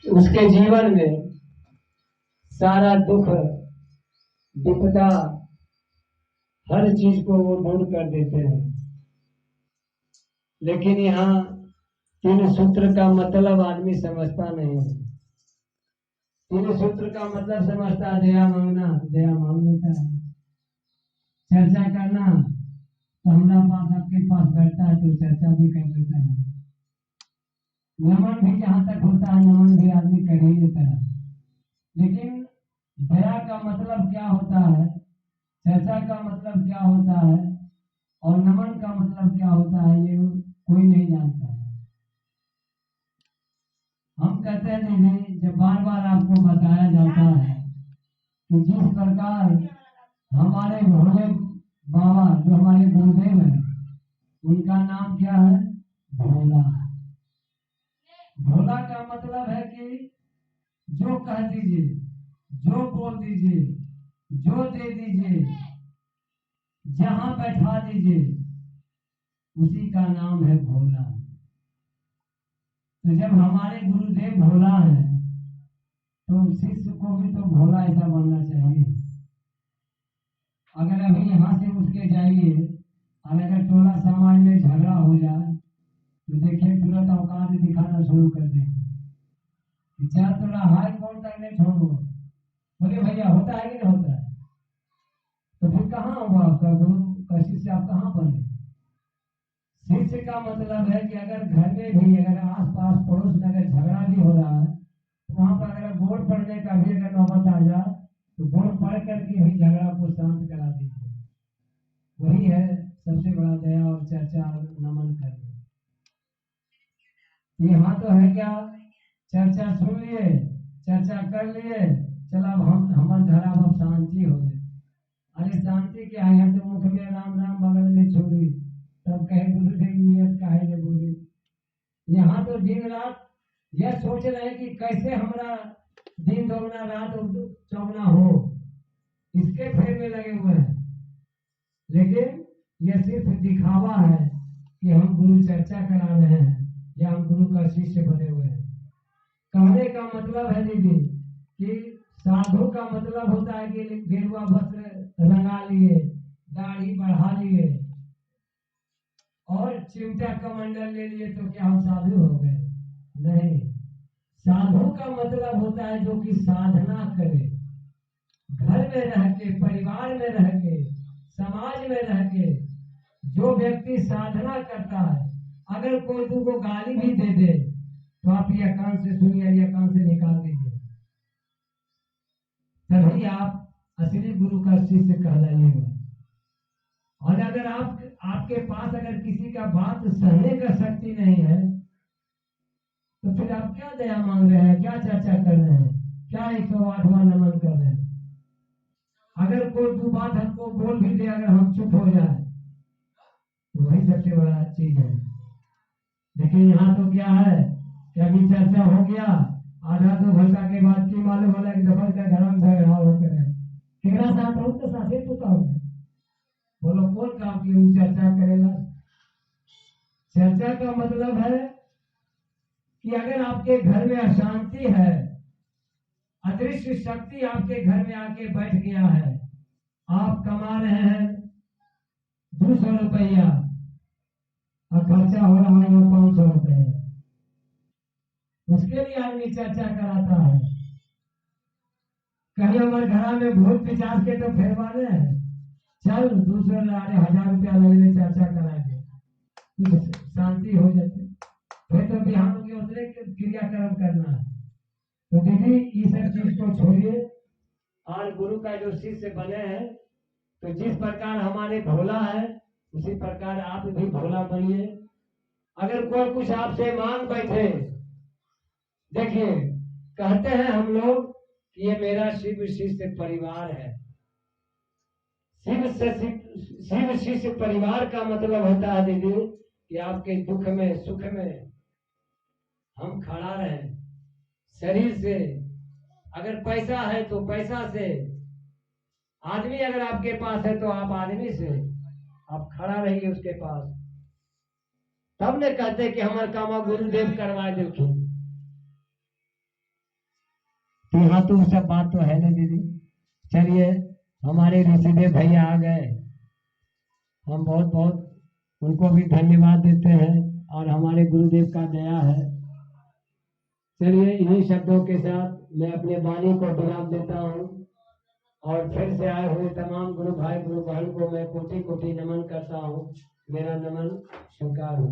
उसके जीवन में सारा दुख विपदा हर चीज को वो दूर कर देते हैं। लेकिन यहाँ तीन सूत्र का मतलब आदमी समझता नहीं है। तीन सूत्र का मतलब समझता दया मांगना, दया मांगने का, चर्चा करना तो हमारा पास आपके पास बैठता है तो चर्चा भी कर लेता है। नमन भी जहां तक होता है नमन भी आदमी कर ही लेता है। लेकिन दया का मतलब क्या होता है, चर्चा का मतलब क्या होता है और नमन का मतलब क्या होता है, ये कोई नहीं जानता है। हम कहते हैं नहीं, जब बार बार आपको बताया जाता है कि जिस प्रकार हमारे भोले बाबा जो हमारे गुरुदेव हैं उनका नाम क्या है, भोला। भोला का मतलब है कि जो कह दीजिए, जो बोल दीजिए, जो दे दीजिए, जहां बैठा दीजिए, उसी का नाम है भोला। तो जब हमारे गुरुदेव भोला है तो शिष्य को भी तो भोला ऐसा बनना चाहिए। अगर अभी यहाँ से उठ के जाइए और अगर टोला समाज में झगड़ा हो जाए तो देखिए तुरंत औकात दिखाना शुरू कर देंगे। चार तोला हाई कोर्ट तक नहीं छोड़ो, बोले भैया होता है कि नहीं होता है? तो फिर कहाँ होगा आपका गुरु का शिष्य, आप कहाँ बने? शिष्य का मतलब है कि अगर घर में भी अगर आस पास पड़ोस में अगर झगड़ा भी हो रहा है तो वहां पर अगर वोट पड़ने का भी अगर नौबत आ जाए तो वोट पढ़ करके भी झगड़ा को शांत करा दीजिए। वही है सबसे बड़ा दया और चर्चा और नमन करना। यहाँ तो है क्या, चर्चा सुन लिए, चर्चा कर लिए, चला हम घर अब शांति हो जाए। अरे शांति क्या है, तो मुख में राम राम बगल में छोड़ी तब कहे गुरुदेव नियत काहे ने बोली। यहाँ तो दिन रात यह सोच रहे हैं कि कैसे हमारा दिन दोगुना रात चौगुना हो, इसके फेर में लगे हुए हैं। लेकिन यह सिर्फ दिखावा है कि हम गुरु चर्चा करा रहे हैं या हम गुरु का शिष्य बने हुए हैं। कहने का मतलब है दीदी कि साधु का मतलब होता है कि गेरुआ वस्त्र रंगा लिए, दाढ़ी बढ़ा लिए और चिमटा कमंडल ले लिए तो क्या हम साधु हो गए? नहीं, साधु का मतलब होता है जो कि साधना करे, घर में रह के, परिवार में रह के, समाज में रह के जो व्यक्ति साधना करता है, अगर कोई तुमको गाली भी दे दे तो आप ये कान से सुनिए, ये कान से निकाल दीजिए, तभी आप असली गुरु का शिष्य कहलाइएगा। और अगर आपके पास अगर किसी का बात सहने का शक्ति नहीं है तो फिर आप क्या दया मांग रहे हैं, क्या चर्चा कर रहे हैं, क्या 108वां नमन कर रहे हैं? अगर कोई दो बात हमको बोल भी दे, अगर हम चुप हो जाए तो वही सबसे बड़ा चीज है। लेकिन यहाँ तो क्या है कि अभी चर्चा हो गया, आधा 2 घंटा के बाद की मालूम होला कि दफर का घर में झगड़ा हो गया, केकरा साथ हो तो साथे तो हो, बोलो कौन काम की चर्चा करेगा? चर्चा का मतलब है कि अगर आपके घर में अशांति है, अदृश्य शक्ति आपके घर में आके बैठ गया है, आप कमा रहे हैं 200 रुपया और खर्चा हो रहा है 500 रुपया, उसके लिए आदमी चर्चा कराता है। कहीं हमारे घर में भूत पिचास के तो फेरवाने हैं, चल दूसरे लाने 1000 रुपया लगने चर्चा करा दे, शांति हो जाती। फिर तो बिहान के उतरे क्रियाक्रम करना है। तो दीदी इस सब चीज को छोड़िए और गुरु का जो शिष्य बने हैं तो जिस प्रकार हमारे भोला है उसी प्रकार आप भी भोला बनिए। अगर कोई कुछ आपसे मांग बैठे, देखिए कहते हैं हम लोग कि ये मेरा शिव शिष्य परिवार है। शिव शिष्य परिवार का मतलब होता है दीदी कि आपके दुख में सुख में हम खड़ा रहे, शरीर से, अगर पैसा है तो पैसा से, आदमी अगर आपके पास है तो आप आदमी से आप खड़ा रहिए उसके पास। तब ने कहते कि हमारे काम गुरुदेव करवा देखो। यहाँ तो सब बात तो है नहीं दीदी। चलिए हमारे ऋषिदेव भैया आ गए, हम बहुत बहुत उनको भी धन्यवाद देते हैं और हमारे गुरुदेव का दया है। चलिए इन्हीं शब्दों के साथ मैं अपने वाणी को विराम देता हूँ और फिर से आए हुए तमाम गुरु भाई गुरु बहन को मैं कोटि कोटि नमन करता हूँ। मेरा नमन स्वीकार हो।